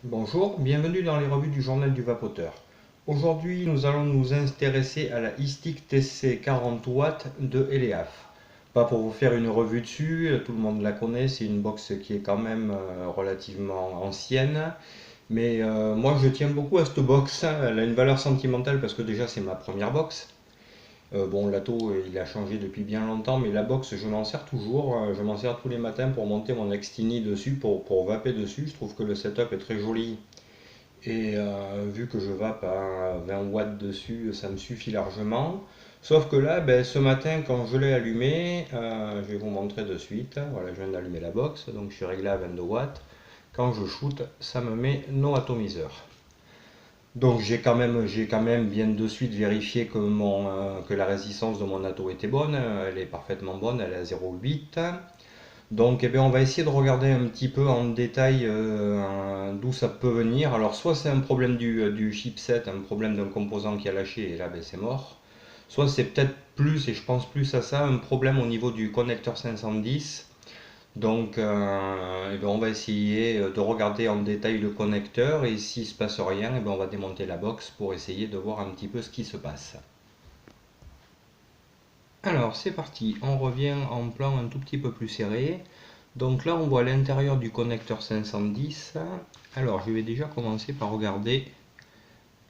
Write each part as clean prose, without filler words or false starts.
Bonjour, bienvenue dans les revues du journal du vapoteur. Aujourd'hui, nous allons nous intéresser à la iStick TC 40 watts de Eleaf. Pas pour vous faire une revue dessus, tout le monde la connaît, c'est une box qui est quand même relativement ancienne. Mais moi je tiens beaucoup à cette box, elle a une valeur sentimentale parce que déjà c'est ma première box. Bon, l'Ato il a changé depuis bien longtemps, mais la box je m'en sers toujours. Je m'en sers tous les matins pour monter mon Extini dessus, pour vaper dessus. Je trouve que le setup est très joli. Et vu que je vape à 20 watts dessus, ça me suffit largement. Sauf que là, ben, ce matin, quand je l'ai allumé, je vais vous montrer de suite. Voilà, je viens d'allumer la box, donc je suis réglé à 22 watts. Quand je shoot, ça me met no atomiseur. Donc j'ai quand même bien de suite vérifié que la résistance de mon ato était bonne. Elle est parfaitement bonne, elle est à 0,8. Donc eh bien, on va essayer de regarder un petit peu en détail d'où ça peut venir. Alors soit c'est un problème du chipset, un problème d'un composant qui a lâché et là ben, c'est mort. Soit c'est peut-être plus, et je pense plus à ça, un problème au niveau du connecteur 510. Donc eh bien, on va essayer de regarder en détail le connecteur et s'il ne se passe rien, eh bien, on va démonter la box pour essayer de voir un petit peu ce qui se passe. Alors c'est parti, on revient en plan un tout petit peu plus serré. Donc là on voit l'intérieur du connecteur 510. Alors je vais déjà commencer par regarder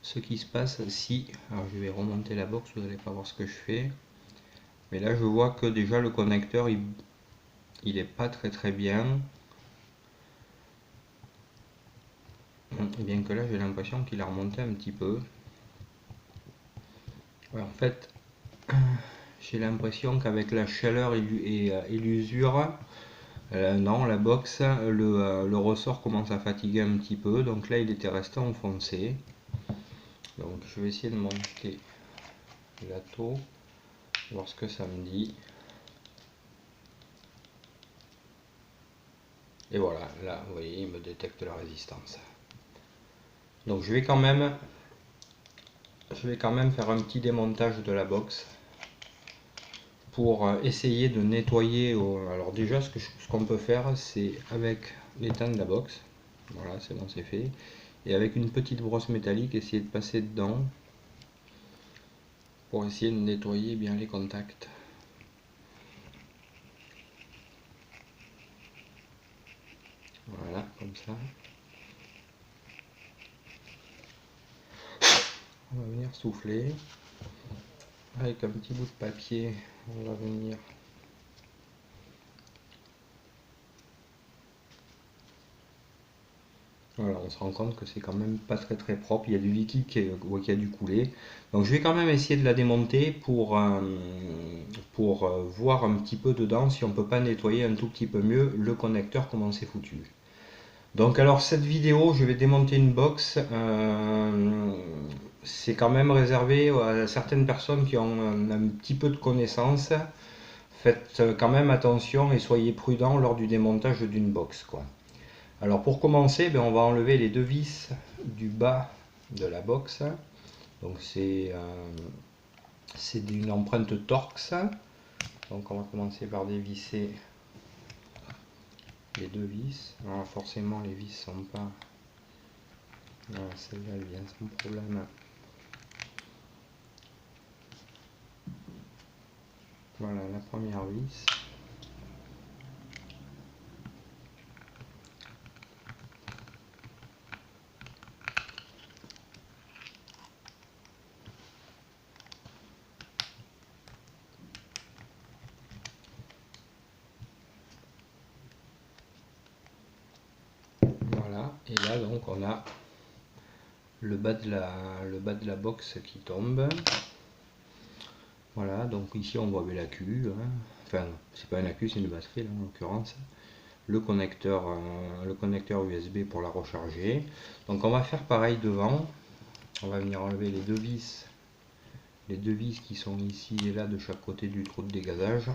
ce qui se passe si... Alors je vais remonter la box, vous n'allez pas voir ce que je fais. Mais là je vois que déjà le connecteur il est pas très bien. Bien que là j'ai l'impression qu'il a remonté un petit peu. Ouais, en fait j'ai l'impression qu'avec la chaleur et l'usure, non, la box, le ressort commence à fatiguer un petit peu, donc là il était resté enfoncé. Donc je vais essayer de monter la taux, voir ce que ça me dit. Et voilà, là vous voyez, il me détecte la résistance. Donc je vais quand même faire un petit démontage de la box pour essayer de nettoyer. Alors déjà ce qu'on peut faire, c'est avec l'étain de la box. Voilà, c'est bon, c'est fait. Et avec une petite brosse métallique, essayer de passer dedans pour essayer de nettoyer bien les contacts. Voilà, comme ça. On va venir souffler. Avec un petit bout de papier, on va venir voilà, on se rend compte que c'est quand même pas très propre. Il y a du liquide qui a dû couler. Donc je vais quand même essayer de la démonter pour voir un petit peu dedans si on peut pas nettoyer un tout petit peu mieux le connecteur comment c'est foutu. Donc alors cette vidéo, je vais démonter une box. C'est quand même réservé à certaines personnes qui ont un petit peu de connaissances. Faites quand même attention et soyez prudent lors du démontage d'une box, quoi. Alors pour commencer, ben, on va enlever les deux vis du bas de la box. Donc c'est une empreinte Torx. Donc on va commencer par dévisser les deux vis. Alors forcément les vis sont pas... Voilà, celle-là elle vient sans problème. Voilà la première vis. Voilà, et là donc on a le bas de la box qui tombe. Voilà, donc ici on voit l'AQ, hein. Enfin c'est pas un AQ, c'est une batterie là, en l'occurrence. Le connecteur USB pour la recharger. Donc on va faire pareil devant. On va venir enlever les deux vis qui sont ici et là de chaque côté du trou de dégazage.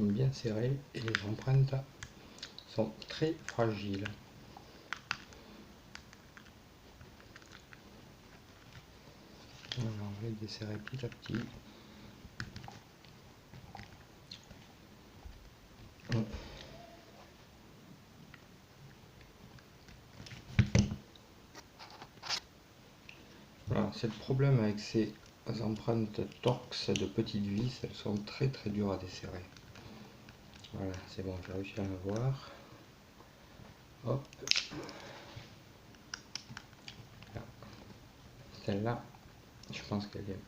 sont bien serrées et les empreintes sont très fragiles. Alors, on va les desserrer petit à petit. Voilà, c'est le problème avec ces empreintes Torx de petites vis, elles sont très dures à desserrer. Voilà, c'est bon, j'ai réussi à l'avoir. Hop. Celle-là, je pense qu'elle est...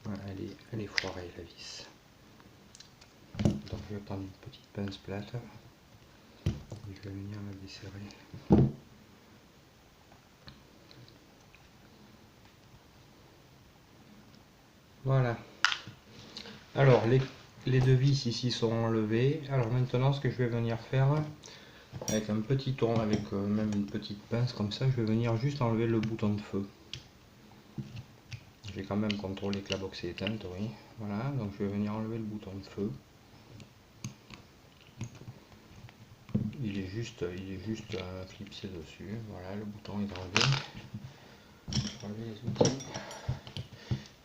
Voilà, elle est foirée, la vis. Donc je vais prendre une petite pince plate. Je vais venir la desserrer. Voilà. Alors les deux vis ici sont enlevées. Alors maintenant ce que je vais venir faire avec un petit tourne, avec même une petite pince comme ça, je vais venir juste enlever le bouton de feu. J'ai quand même contrôlé que la box est éteinte, oui. Voilà, donc je vais venir enlever le bouton de feu. Il est juste clipsé dessus. Voilà, le bouton est enlevé. Je vais enlever les outils.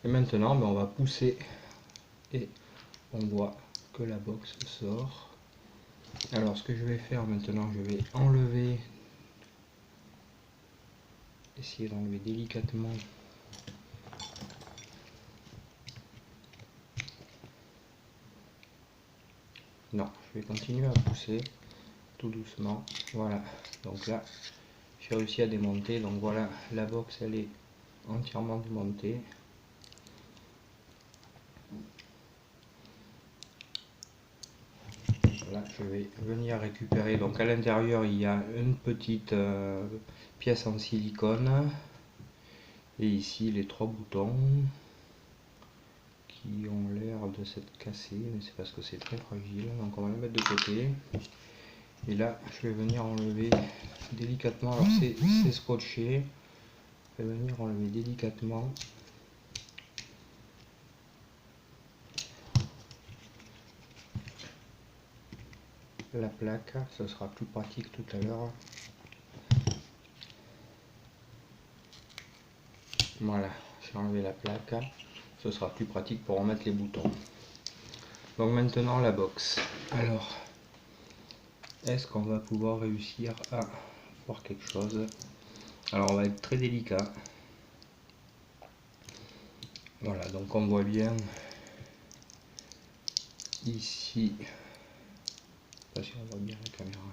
Et maintenant, on va pousser et on voit que la box sort. Alors, ce que je vais faire maintenant, je vais enlever, essayer d'enlever délicatement non, je vais continuer à pousser tout doucement. Voilà, donc là, j'ai réussi à démonter. Donc voilà, la box, elle est entièrement démontée. Là, je vais venir récupérer. Donc à l'intérieur, il y a une petite pièce en silicone. Et ici, les trois boutons qui ont l'air de s'être cassés. Mais c'est parce que c'est très fragile. Donc on va le mettre de côté. Et là, je vais venir enlever délicatement. Alors c'est scotché. Je vais venir enlever délicatement. La plaque, ce sera plus pratique tout à l'heure. Voilà, j'ai enlevé la plaque, ce sera plus pratique pour remettre les boutons. Donc maintenant la box. Alors, est-ce qu'on va pouvoir réussir à voir quelque chose? Alors on va être très délicat. Voilà, donc on voit bien ici, je sais pas si on voit bien la caméra.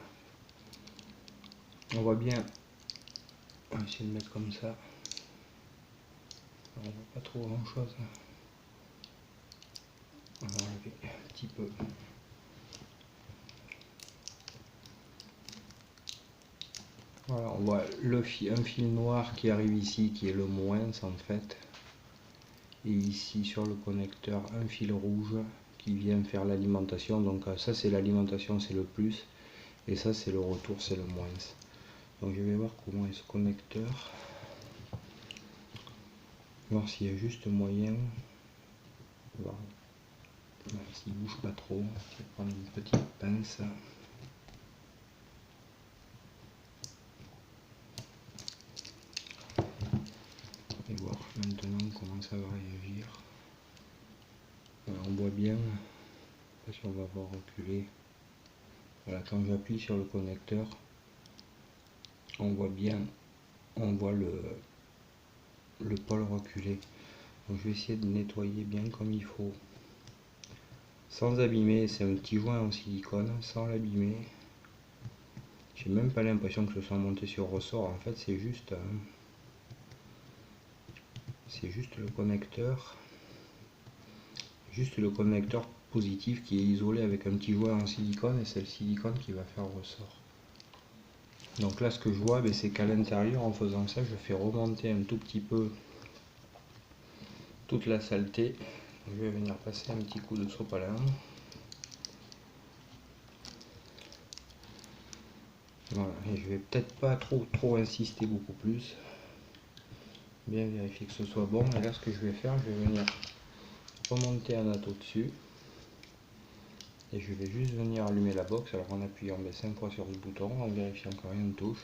On voit bien, on va essayer de mettre comme ça. On voit pas trop grand chose. On va enlever un petit peu. Voilà, on voit un fil noir qui arrive ici, qui est le moins en fait. Et ici sur le connecteur, un fil rouge qui vient faire l'alimentation. Donc ça c'est l'alimentation, c'est le plus. Et ça c'est le retour, c'est le moins. Donc je vais voir comment est ce connecteur. Voir s'il y a juste moyen. Voir s'il bouge pas trop. Je vais prendre une petite pince. Et voir maintenant comment ça va réagir. Voilà, on voit bien, parce qu'on va voir reculer. Voilà, quand j'appuie sur le connecteur, on voit bien, on voit le pôle reculer. Donc je vais essayer de nettoyer bien comme il faut, sans abîmer. C'est un petit joint en silicone, sans l'abîmer. J'ai même pas l'impression que ce soit monté sur ressort. En fait, c'est juste le connecteur positif qui est isolé avec un petit joint en silicone, et c'est le silicone qui va faire ressort. Donc là, ce que je vois, c'est qu'à l'intérieur, en faisant ça, je fais remonter un tout petit peu toute la saleté. Je vais venir passer un petit coup de sopalin. Voilà, et je vais peut-être pas trop insister beaucoup plus. Bien vérifier que ce soit bon. Et là, ce que je vais faire, je vais venir remonter un atteau dessus. Et je vais juste venir allumer la box alors en appuyant 5 fois sur le bouton, en vérifiant que rien ne touche.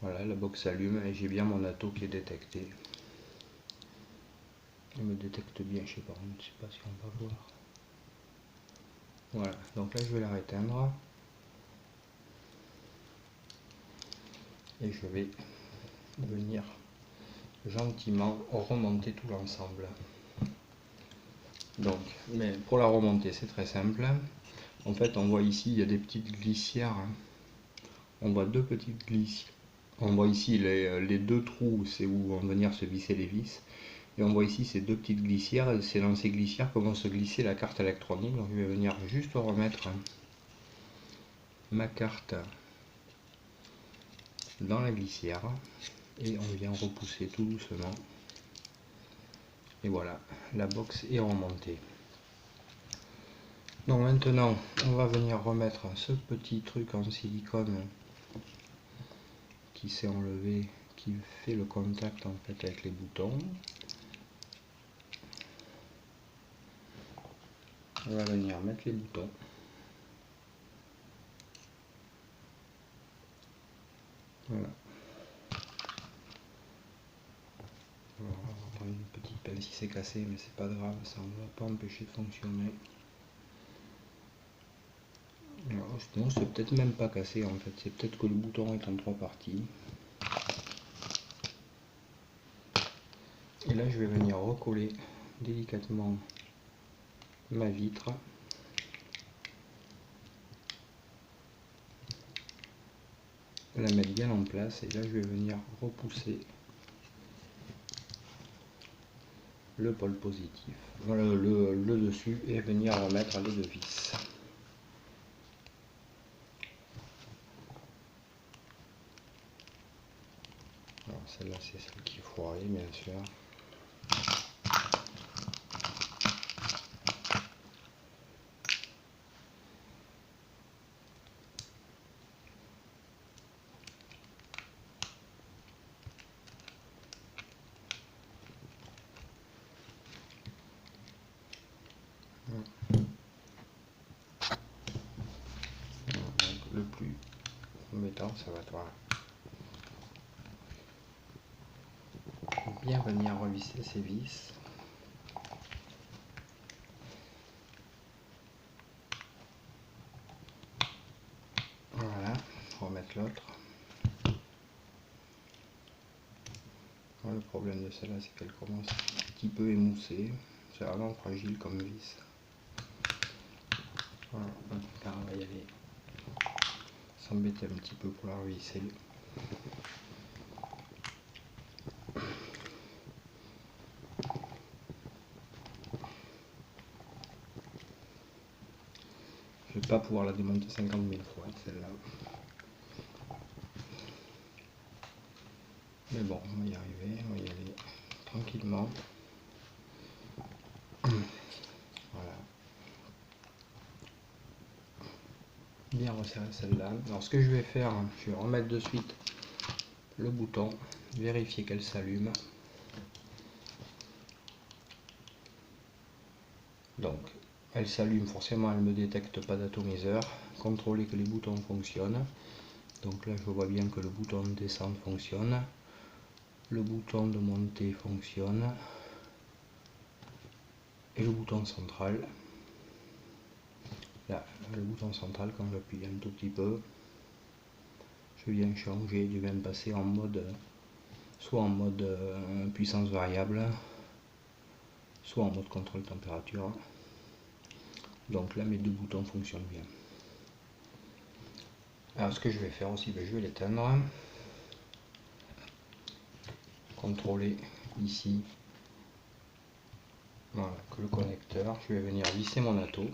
Voilà, la box s'allume et j'ai bien mon atto qui est détecté. Il me détecte bien, je sais pas si on va voir. Voilà, donc là je vais la réteindre. Et je vais venir gentiment remonter tout l'ensemble. Donc, mais pour la remonter, c'est très simple. En fait, on voit ici, il y a des petites glissières. On voit deux petites glissières. On voit ici les deux trous, c'est où vont venir se visser les vis. Et on voit ici ces deux petites glissières. C'est dans ces glissières que vont se glisser la carte électronique. Donc, je vais venir juste remettre ma carte dans la glissière. Et on vient repousser tout doucement. Et voilà, la box est remontée. Donc maintenant, on va venir remettre ce petit truc en silicone qui s'est enlevé, qui fait le contact en fait avec les boutons. On va venir mettre les boutons. Voilà. On va prendre une petite pince si c'est cassé, mais c'est pas grave, ça ne va pas empêcher de fonctionner. Non, c'est peut-être même pas cassé en fait, c'est peut-être que le bouton est en 3 parties. Et là je vais venir recoller délicatement ma vitre. La mettre bien en place et là je vais venir repousser le pôle positif, voilà, le dessus et venir remettre les deux vis. Alors celle-là c'est celle qui est foirée bien sûr. Donc, le plus embêtant ça va être voilà. Bien venir revisser ces vis. Voilà, remettre l'autre. Le problème de celle-là c'est qu'elle commence un petit peu émoussée. C'est vraiment fragile comme vis. Voilà, on va y aller. S'embêter un petit peu pour la revisser. Je vais pas pouvoir la démonter 50 000 fois celle-là. Mais bon, on va y arriver, on va y aller tranquillement. Voilà. Bien resserrer celle-là. Alors ce que je vais faire, je vais remettre de suite le bouton, vérifier qu'elle s'allume. Donc elle s'allume, forcément elle ne me détecte pas d'atomiseur. Contrôler que les boutons fonctionnent. Donc là je vois bien que le bouton de descente fonctionne. Le bouton de montée fonctionne. Et le bouton central. Là, le bouton central, quand j'appuie un tout petit peu, je viens changer, je viens passer en mode, soit en mode puissance variable, soit en mode contrôle température. Donc là, mes deux boutons fonctionnent bien. Alors ce que je vais faire aussi, je vais l'éteindre. Contrôler ici, voilà, que le connecteur. Je vais venir visser mon atto.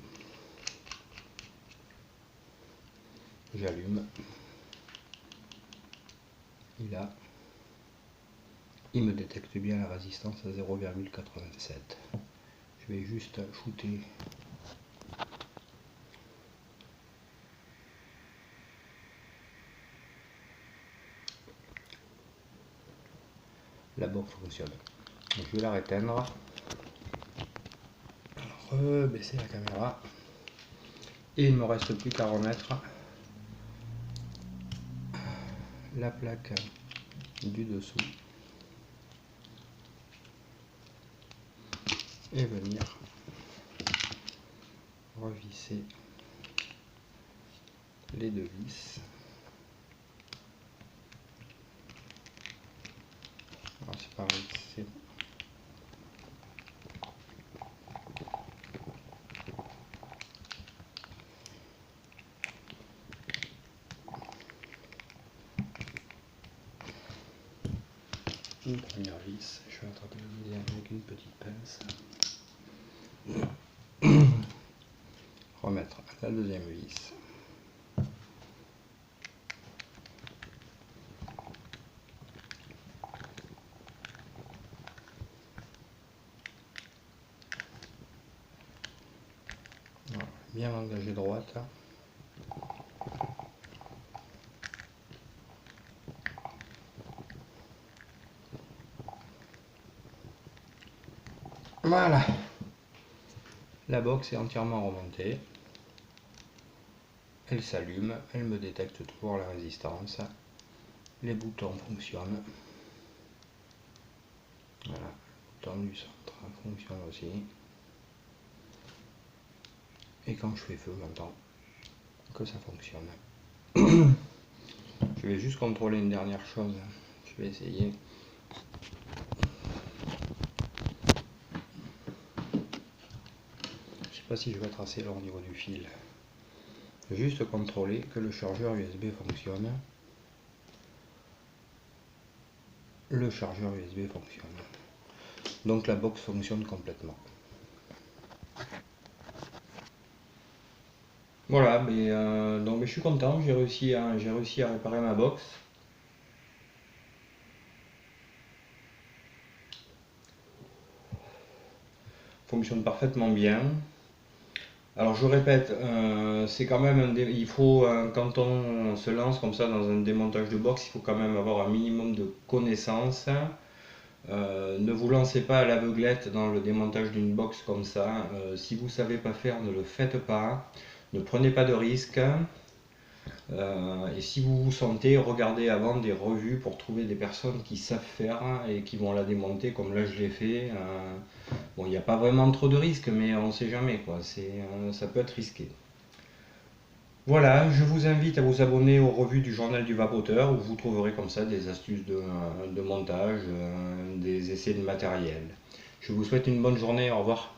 J'allume. Et là, il me détecte bien la résistance à 0,87. Je vais juste shooter la box fonctionne. Donc, je vais la réteindre. Rebaisser la caméra. Et il ne me reste plus qu'à remettre la plaque du dessous et venir revisser les deux vis. Alors c'est pareil, c'est une première vis, je vais attraper la deuxième avec une petite pince. Remettre la deuxième vis. Voilà, bien engagée droite. Voilà, la box est entièrement remontée. Elle s'allume, elle me détecte toujours la résistance. Les boutons fonctionnent. Voilà, le bouton du centre fonctionne aussi. Et quand je fais feu, j'entends que ça fonctionne. Je vais juste contrôler une dernière chose. Je vais essayer. Je sais pas si je vais tracer là au niveau du fil. Juste contrôler que le chargeur USB fonctionne. Le chargeur USB fonctionne. Donc la box fonctionne complètement. Voilà, donc je suis content, j'ai réussi à réparer ma box. Fonctionne parfaitement bien. Alors je répète, c'est quand même il faut quand on se lance comme ça dans un démontage de box, il faut quand même avoir un minimum de connaissances. Ne vous lancez pas à l'aveuglette dans le démontage d'une box comme ça. Si vous ne savez pas faire, ne le faites pas. Ne prenez pas de risques. Et si vous vous sentez, regardez avant des revues pour trouver des personnes qui savent faire et qui vont la démonter comme là je l'ai fait. Bon, il n'y a pas vraiment trop de risques, mais on ne sait jamais, quoi. Ça peut être risqué. Voilà, je vous invite à vous abonner aux revues du Journal du Vapoteur où vous trouverez comme ça des astuces de montage, des essais de matériel. Je vous souhaite une bonne journée, au revoir.